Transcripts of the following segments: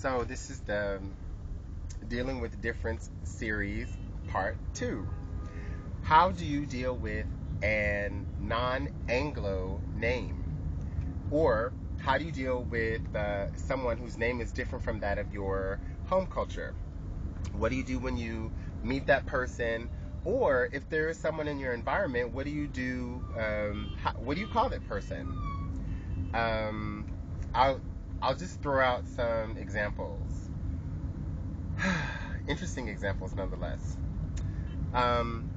So this is the Dealing with Difference series, part 2. How do you deal with an non-Anglo name? Or how do you deal with someone whose name is different from that of your home culture? What do you do when you meet that person? Or if there is someone in your environment, what do you do? What do you call that person? Um, I'll just throw out some examples. Interesting examples, nonetheless. Um,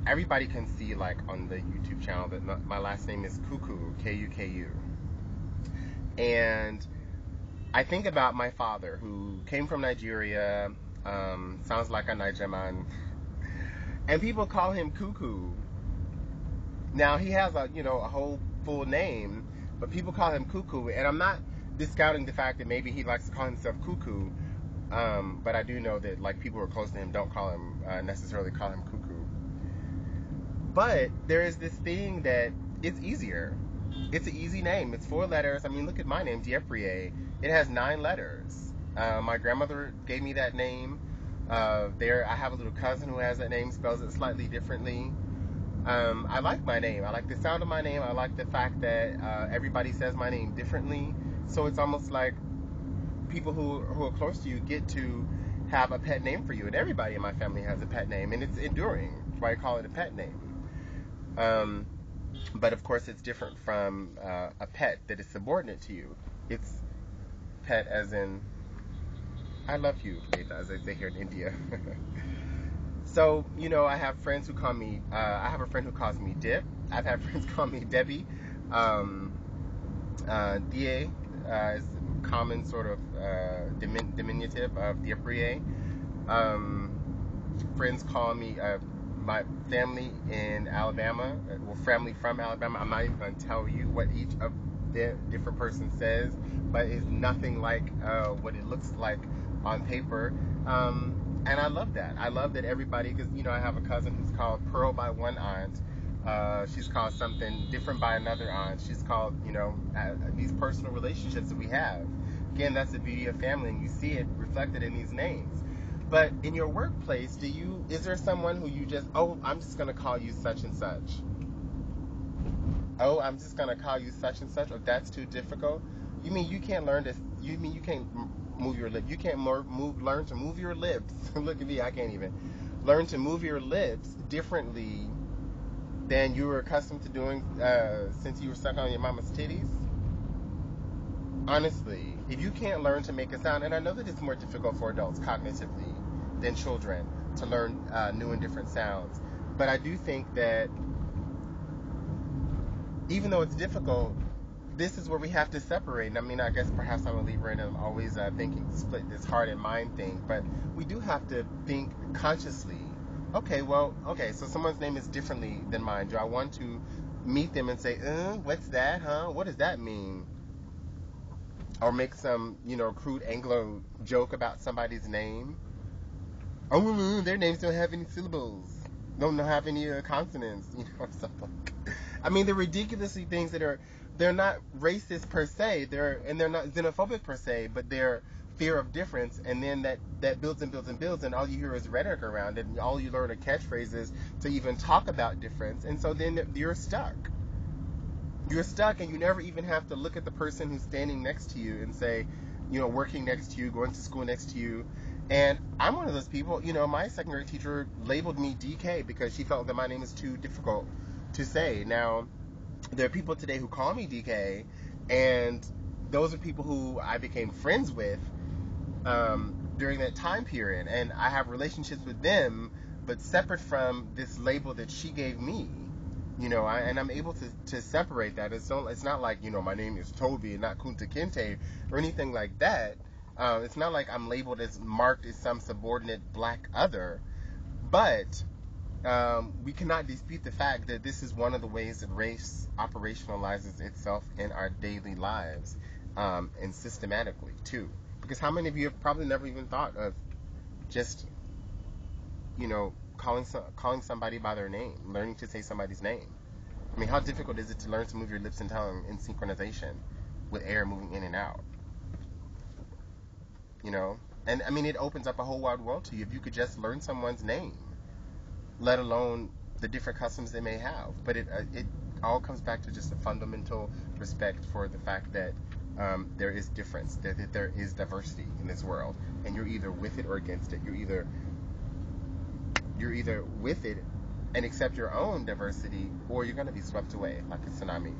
Everybody can see, like, on the YouTube channel that my last name is Kuku, Kuku. And I think about my father, who came from Nigeria, sounds like a Niger man, and people call him Kuku. Now, he has a whole full name, but people call him Kuku, and I'm not discounting the fact that maybe he likes to call himself Kuku, but I do know that, like, people who are close to him don't necessarily call him Kuku. But there is this thing that it's easier. It's an easy name. It's 4 letters. I mean, look at my name, Dieprie. It has 9 letters. My grandmother gave me that name. I have a little cousin who has that name, spells it slightly differently. I like my name. I like the sound of my name. I like the fact that everybody says my name differently. So it's almost like people who are close to you get to have a pet name for you. And everybody in my family has a pet name, and it's enduring. That's why I call it a pet name. But of course, it's different from a pet that is subordinate to you. It's pet as in, I love you, as they say here in India. So, I have friends who call me, I have a friend who calls me Dip. I've had friends call me Debbie. Die is common sort of diminutive of Dieprie. Friends call me, my family in Alabama, family from Alabama, I'm not even going to tell you what each of the different person says, but it's nothing like what it looks like on paper. And I love that. I love that everybody, because, I have a cousin who's called Pearl by one aunt. She's called something different by another aunt. She's called, these personal relationships that we have. Again, that's the beauty of family, and you see it reflected in these names. But in your workplace, is there someone who you just, I'm just going to call you such and such? Oh, I'm just going to call you such and such? Or that's too difficult? You mean you can't you can't move your lips? You can't learn to move your lips. Look at me, I can't even. Learn to move your lips differently than you were accustomed to doing since you were stuck on your mama's titties? Honestly, if you can't learn to make a sound, and I know that it's more difficult for adults cognitively than children to learn new and different sounds, but I do think that even though it's difficult, this is where we have to separate. And I mean, I guess perhaps I'm a Libra and I'm always thinking split this heart and mind thing, but we do have to think consciously. Okay, so someone's name is differently than mine. Do I want to meet them and say, what's that, huh? What does that mean? Or make some, crude Anglo joke about somebody's name. Oh, their names don't have any syllables. Don't have any consonants, something. I mean, they're ridiculously things they're not racist per se, they're not xenophobic per se, but they're fear of difference, and then that builds and builds and builds, and all you hear is rhetoric around it, and all you learn are catchphrases to even talk about difference, and so then you're stuck. You're stuck, and you never even have to look at the person who's standing next to you and say, working next to you, going to school next to you. And I'm one of those people, my second grade teacher labeled me DK because she felt that my name is too difficult to say. Now, there are people today who call me DK, and those are people who I became friends with during that time period. And I have relationships with them, but separate from this label that she gave me. And I'm able to separate that. It's not like, my name is Toby and not Kunta Kinte or anything like that. It's not like I'm labeled as marked as some subordinate black other. But we cannot dispute the fact that this is one of the ways that race operationalizes itself in our daily lives, and systematically, too. Because how many of you have probably never even thought of just, calling somebody by their name, learning to say somebody's name? I mean, how difficult is it to learn to move your lips and tongue in synchronization with air moving in and out? you know. And I mean, it opens up a whole wide world to you if you could just learn someone's name, let alone the different customs they may have. But it all comes back to just a fundamental respect for the fact that there is difference, that there is diversity in this world, and you're either with it or against it. You're either with it and accept your own diversity, or you're going to be swept away like a tsunami.